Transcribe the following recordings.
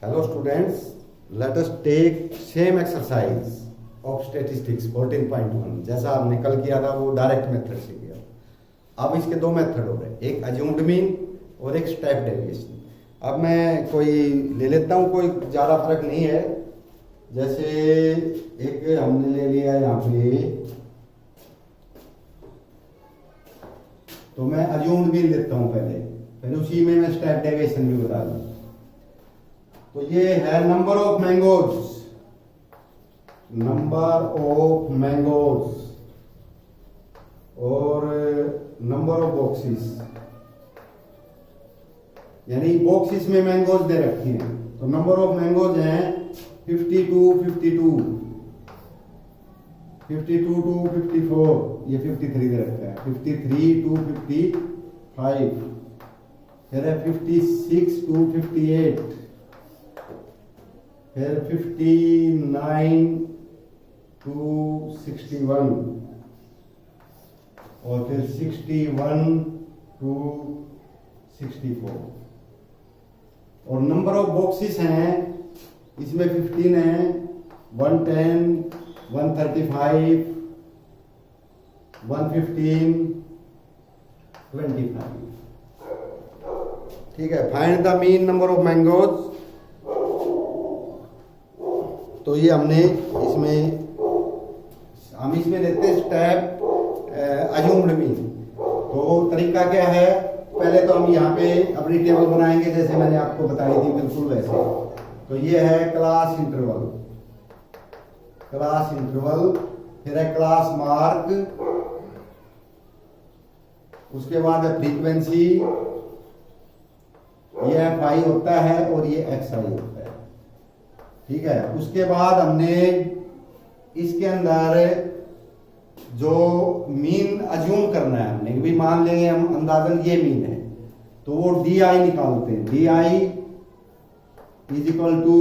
Hello students, let us take same exercise of statistics 14.1 जैसा हमने कल किया था वो डायरेक्ट मेथड से किया। अब इसके दो मेथड हो रहे, एक अज्यूम्ड मीन और एक स्टेप डेविएशन। अब मैं कोई ले लेता हूँ, कोई ज़्यादा फर्क नहीं है। जैसे एक हमने ले लिया यहाँ पे, तो मैं अज्यूम्ड मीन लेता हूँ पहले, फिर उसी में मैं स्टेप डेविएशन भी बता दूँ। तो ये है नंबर ऑफ मैंगोज, और नंबर ऑफ बॉक्सेस, यानी बॉक्सेस में मैंगोज दे रखी हैं। तो नंबर ऑफ मैंगोज हैं 52 टू 54, ये 53 दे रखा है, 53 टू 55, फिर है 56 टू 58, फिर 59 टू 61, और फिर 61 टू 64। और नंबर ऑफ बॉक्सेस हैं इसमें 15 है, 110, 135, 115, 25। ठीक है, find the mean number of mangoes. तो ये हमने हम इसमें लेते हैं स्टेप अज्यूम्ड मीन। तो तरीका क्या है, पहले तो हम यहाँ पे अपनी टेबल बनाएंगे जैसे मैंने आपको बताई थी, बिल्कुल वैसे। तो ये है क्लास इंटरवल, फिर है क्लास मार्क, उसके बाद है फ्रीक्वेंसी, ये एफ होता है और ये एक्स आई होता है। ठीक है, उसके बाद हमने इसके अंदर जो मीन अज्यूम करना है, हमने भी मान लेंगे हम अंदाजन ये मीन है, तो वो डी आई निकालते हैं। D I is equal to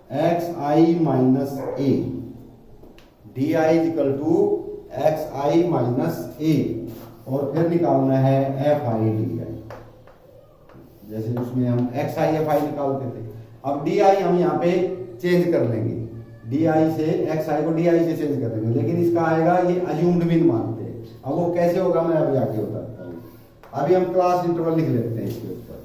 X I minus A, D I is equal to X I minus A, और फिर निकालना है एफ आई डी आई, जैसे उसमें हम एक्स आई एफ आई निकालते थे। अब डी आई हम यहाँ पे चेंज कर लेंगे, डी आई से एक्स आई को डी आई से चेंज कर देंगे, लेकिन इसका आएगा ये अज्यूम्ड मीन मानते हैं। अब वो कैसे होगा मैं अभी आके बताता हूँ। अभी हम क्लास इंटरवल लिख लेते हैं इसके ऊपर।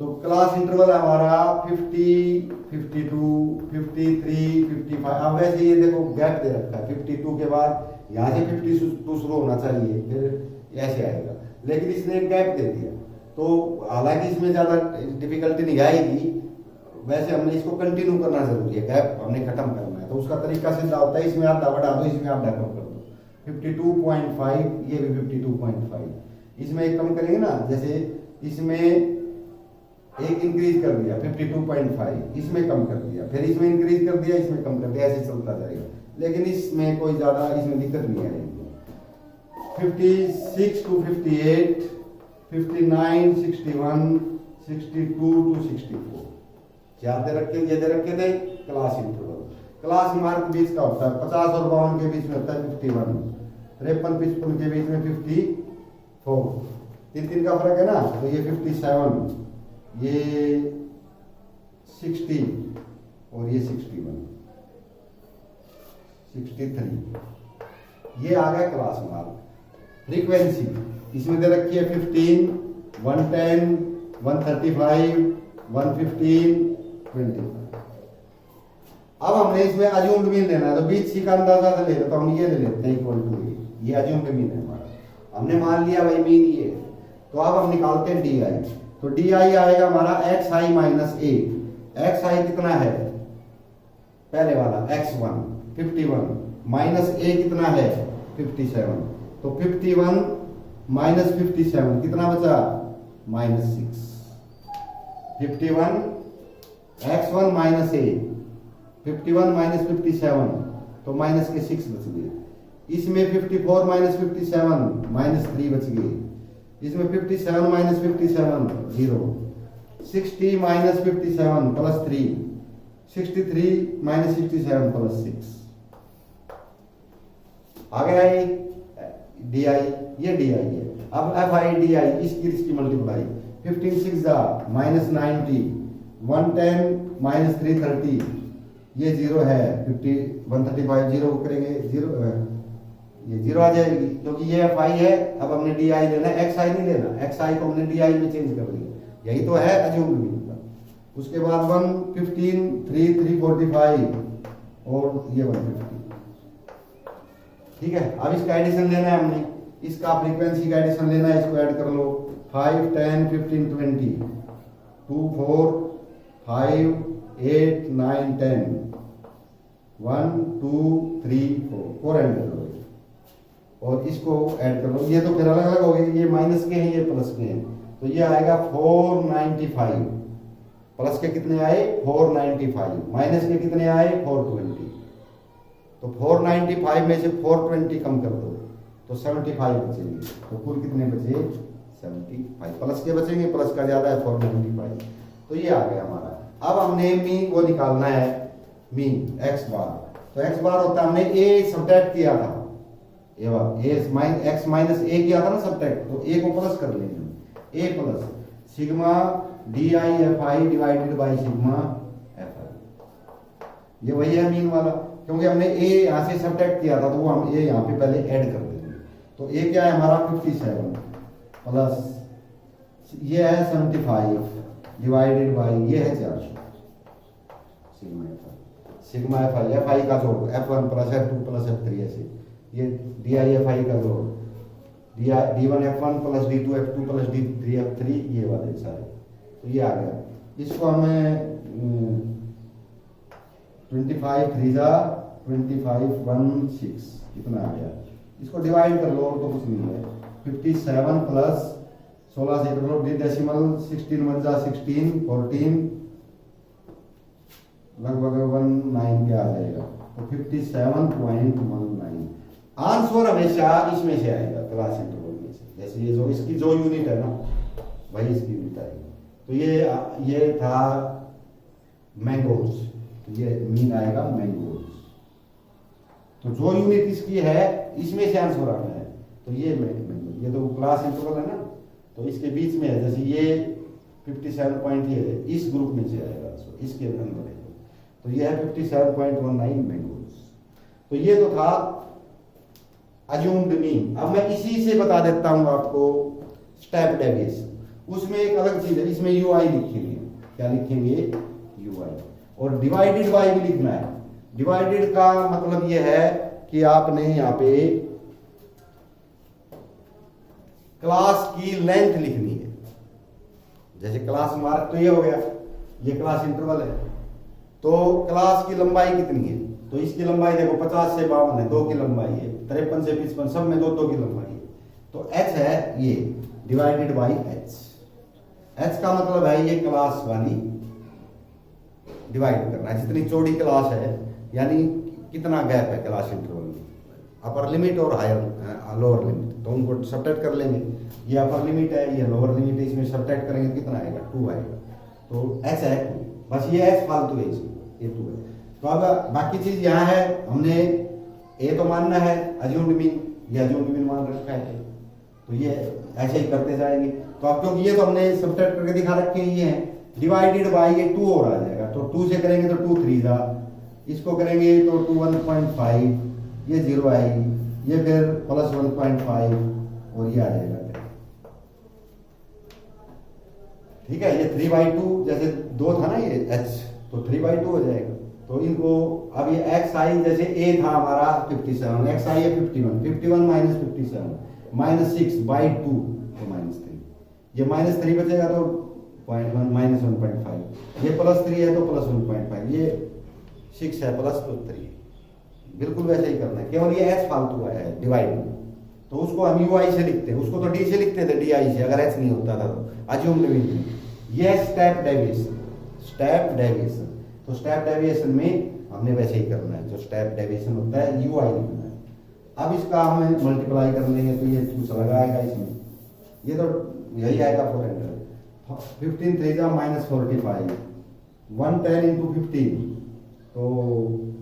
तो क्लास इंटरवल हमारा 50, 52, 53, 55। अब वैसे ये देखो गैप दे रखा है, 52 के बाद यहाँ से 52 शुरू होना चाहिए, फिर ऐसे आएगा, लेकिन इसने एक गैप दे दिया। तो हालांकि इसमें ज़्यादा डिफिकल्टी नहीं आएगी, वैसे हमने इसको कंटिन्यू करना जरूरी है, गैप हमने खत्म करना है। तो उसका तरीका सीधा होता है, इसमें आधा बढ़ा दो, इसमें आधा कम कर दो। 52.5, ये भी 52.5, इसमें एक कम करेंगे ना, जैसे इसमें एक इंक्रीज कर दिया 52.5, इसमें कम कर दिया, फिर इसमें इंक्रीज कर दिया, इसमें कम कर दिया, ऐसे चलता जाएगा। लेकिन इसमें कोई ज़्यादा इसमें दिक्कत नहीं आएगी। 56 टू 58, 59, 61, 62 टू 64, ये दे रखे थे क्लास इंटरवल। क्लास मार्क बीच का होता है, 50 और 52 के बीच में होता है 51, 53, 55 के बीच में 54, तीन का फर्क है ना। तो ये 57, ये 60, और ये 61, 63, ये आ गया क्लास मार्क। फ्रीक्वेंसी इसमें दे रखी है 15, 110, 135, 115, 25। अब हमने इसमें अज्यूम्ड मीन लेना है, तो बीच सी का अंदाजा से ले लेता हूँ, ये ले लेते हैं इक्वल टू ये अज्यूम्ड मीन है हमारा। हमने मान लिया भाई मीन ये, तो अब हम निकालते हैं डी आई। तो डी आई आएगा हमारा x I minus A. X आई कितना है, पहले वाला x1 51, माइनस ए कितना है 57, तो 51 माइनस 57 कितना बचा, -6। 51 x1 माइनस ए, 51 माइनस 57, तो माइनस के 6 बच गए। इसमें 54 माइनस 57, -3 बच गए। इसमें 57 minus 57, 0। 60 minus 57 plus 3, 63 minus 67 plus 6। आ गया ये डी आई, ये डी आई है। अब एफ आई डी आई इसकी मल्टीप्लाई 15 6 -90, 110 माइनस 330 ये 0 है। 50 135 जीरो को करेंगे 0, ये 0 आ जाएगी क्योंकि ये एफ आई है। अब हमने डी आई लेना है, एक्स आई नहीं लेना, एक्स आई को हमने डी आई में चेंज कर दिया, यही तो है अज्यूम्ड मीन का। उसके बाद 115 3 345 और ये 150, ठीक है। अब इसका एडिशन लेना है हमने, इसका फ्रीक्वेंसी का एडिशन लेना है, इसको ऐड कर लो 5 10 15 20 2 4 5 8 9 10 1 2 3 4 ऐड कर लो और इसको ऐड कर लो। ये तो फिर अलग अलग हो गए, ये माइनस के हैं ये प्लस के हैं, तो ये आएगा 495। प्लस के कितने आए 495, माइनस के कितने आए 420। तो 495 में से 420 कम कर दो तो 75 बचेंगे, तो कुल कितने बचे 75। प्लस के बचेंगे, प्लस का ज्यादा है 495, तो ये आ गया हमारा। अब हमने मीन वो निकालना है, मीन एक्स बार। तो एक्स बार होता है, हमने ए सब्ट्रैक्ट किया था, एक्स माइनस ए किया था ना सब्ट्रैक्ट, तो ए को प्लस कर लेंगे, A plus sigma D I F I divided by sigma F I. ये वही है मीन वाला, क्योंकि हमने ए यहाँ से सब्ट्रैक्ट किया था तो वो हम ए यहाँ पे पहले ऐड कर देंगे। तो ए क्या है हमारा 57 प्लस ये है 75 डिवाइडेड बाई ये है 400 सिग्मा एफ आई। एफ आई का जोड़ F1 plus F2 plus F3 ऐसे, ये डी आई एफ आई का जोड़ D1 F1 plus D2 F2 plus D3 F3, ये वाले सारे, तो ये आ गया। इसको हमें 25 3 25 1 6 कितना आ गया, इसको डिवाइड कर लो और तो कुछ नहीं है। 57 प्लस 16 से कर लो डेसिमल 16 1 16 14 लगभग 19 के आ जाएगा, तो 57.19। आंसर हमेशा इसमें से आएगा, क्लास इंटरवल में से। जैसे ये जो इसकी जो यूनिट है ना वही इसकी यूनिट आएगी। तो ये था मैंगोज, ये मीन आएगा मैंगोज। तो जो यूनिट इसकी है इसमें से आंसर आना है, तो ये मैंगोज, ये तो क्लास इंटरवल है ना, तो इसके बीच में है। जैसे ये 57 पॉइंट ये है, इस ग्रुप में से आएगा आंसर, इसके अंदर है, तो ये है 57.19 मैंगोज। तो ये तो था अज्यूम्ड मीन। अब मैं इसी से बता देता हूं आपको स्टेप डेविएशन। उसमें एक अलग चीज है, इसमें यू आई लिखेंगे, क्या लिखेंगे यू आई, और डिवाइडेड बाई भी लिखना है। डिवाइडेड का मतलब यह है कि आपने यहाँ पे क्लास की लेंथ लिखनी है। जैसे क्लास मार्क तो ये हो गया, ये क्लास इंटरवल है, तो क्लास की लंबाई कितनी है, तो इसकी लंबाई देखो 50 से 52 है, 2 की लंबाई है, 53 से 55 सब में 2 की लंबाई है। तो h है ये डिवाइडेड बाई h। h का मतलब है ये क्लास वाली डिवाइड करना है, जितनी चौड़ी क्लास है, यानी कितना गैप है क्लास इंटरवल में, अपर लिमिट और हायर लोअर लिमिट, तो उनको सब्ट्रैक्ट कर लेंगे। ये अपर लिमिट है, ये लोअर लिमिट है, इसमें सब्ट्रैक्ट करेंगे कितना आएगा 2 आएगा, तो h है 2, बस ये h फालतू है, ये 2 है। तो अब बाकी चीज यहाँ है, हमने ए तो मानना है अज्यूम्ड मीन, ये अज्यूम्ड मीन मान रखा है, तो ये ऐसे ही करते जाएंगे। तो अब क्योंकि ये तो हमने सब्ट्रैक्ट करके दिखा रखे हैं, ये है डिवाइडेड बाई ये 2 और आ जाएगा, तो 2 से करेंगे तो 2 3 जा, इसको करेंगे तो 2 1.5, ये 0 आएगी, ये फिर प्लस 1.5 और ये आ जाएगा, ठीक है। ये 3/2 जैसे 2 था ना ये h, तो 3/2 हो जाएगा। तो इनको अब ये एक्स आई, जैसे ए था हमारा 57, एक्स आई है 51, 51 माइनस 57 माइनस 6/2 तो -3, ये -3 बचेगा तो 0.1 माइनस 1.5, ये +3 है तो प्लस 1.5, ये 6 है प्लस तो 3, बिल्कुल वैसे ही करना है, केवल ये एच फालतू आया है डिवाइड में, तो उसको हम यू आई से लिखते हैं, उसको तो डी से लिखते थे, डी आई से, अगर एच नहीं होता था तो अज्यूम्ड मीन। ये स्टेप डेविएशन, स्टेप डेविएशन, तो स्टेप डेविएशन में हमने वैसे ही करना है, जो स्टेप डेविएशन होता है यू आई लिखना है। अब इसका हमें मल्टीप्लाई कर लेंगे तो ये 2 चला आएगा इसमें, ये तो यही आएगा 400, 15 3 जा -45, 110 इंटू 15, तो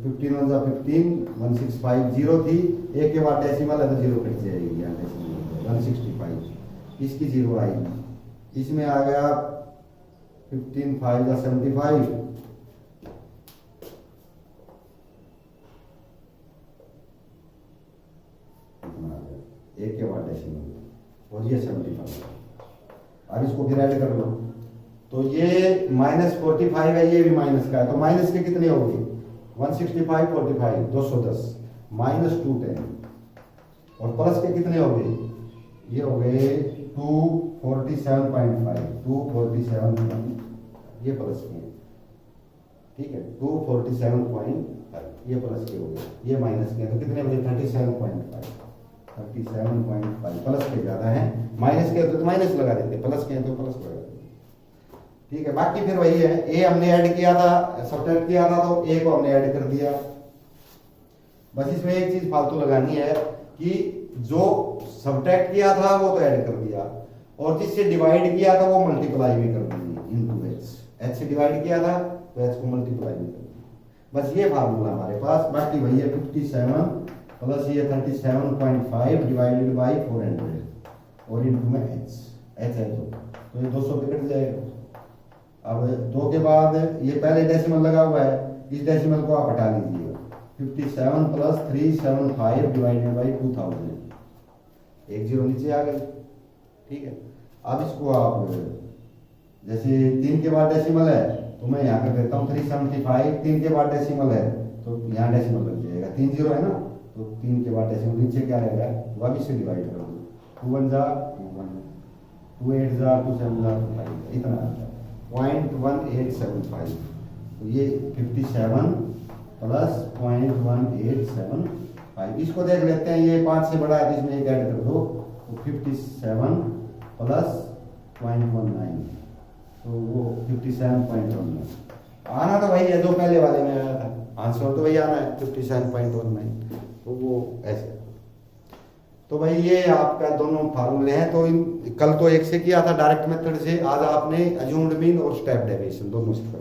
15 1 जा 15, 165 0 थी, एक के बाद डेसिमल है तो 0 कट जाएगी, यहाँ डेसिमल 165, इसकी 0 आएगी, इसमें आ गया 15 5 या 75, एक के बाद डेसिमल और ये 75। अब इसको फिर ऐड कर लो तो ये -45 है, ये भी माइनस का है, तो माइनस के कितने हो गए 165 45 210 -210, और प्लस के कितने हो गए, ये हो गए 247.5 247, ये प्लस के, ठीक है 247.5, ये प्लस के हो गए, ये माइनस के, तो कितने बजे 37.5 प्लस के ज्यादा है, माइनस के होते तो माइनस लगा देते, प्लस के तो प्लस लगा देते, ठीक है। बाकी फिर वही है, ए हमने ऐड किया था, सब्ट्रैक्ट किया था, तो ए को हमने ऐड कर दिया। बस इसमें एक चीज फालतू लगानी है कि जो सब्ट्रैक्ट किया था वो तो ऐड कर दिया, और जिससे डिवाइड किया था वो मल्टीप्लाई भी कर दी इनटू एच से डिवाइड किया था तो एच को मल्टीप्लाई भी कर दिया। बस ये फार्मूला हमारे पास, बाकी वही है 57 प्लस ये 37.5 डिवाइडेड बाई 400 और इनटू में एच है तो ये 200 पे कट जाएगा। अब 2 के बाद ये पहले डेसिमल लगा हुआ है, इस डेसिमल को आप हटा लीजिएगा, 57 प्लस 375 डिवाइडेड बाई 2000, एक जीरो नीचे आ गई, ठीक है। अब इसको आप जैसे 3 के बाद डेसिमल है तो मैं यहाँ कर देता हूँ 375, 3 के बाद डेसिमल है तो यहाँ डेसिमल लग जाएगा, 3 जीरो है ना, तो 3 के बाद डेसिमल नीचे क्या रहेगा, वापिस से डिवाइड कर दो, 2 1 जा 2 1, 2 8 जा 2 7 जा 5, इतना आता है 0.1875, तो ये 57 प्लस 0.1875, इसको देख लेते हैं, ये 5 से बड़ा है तो इसमें एक ऐड कर दो, तो 57 प्लस 0.19, तो वो 57.19 आना तो वही है जो पहले वाले में आया था, आंसर तो वही आना है 57.19, तो वो ऐसे। तो भाई ये आपका दोनों फार्मूले हैं, तो कल तो एक से किया था डायरेक्ट मेथड से, आज आपने अज्यूम्ड मीन और स्टेप डेविएशन दोनों से कर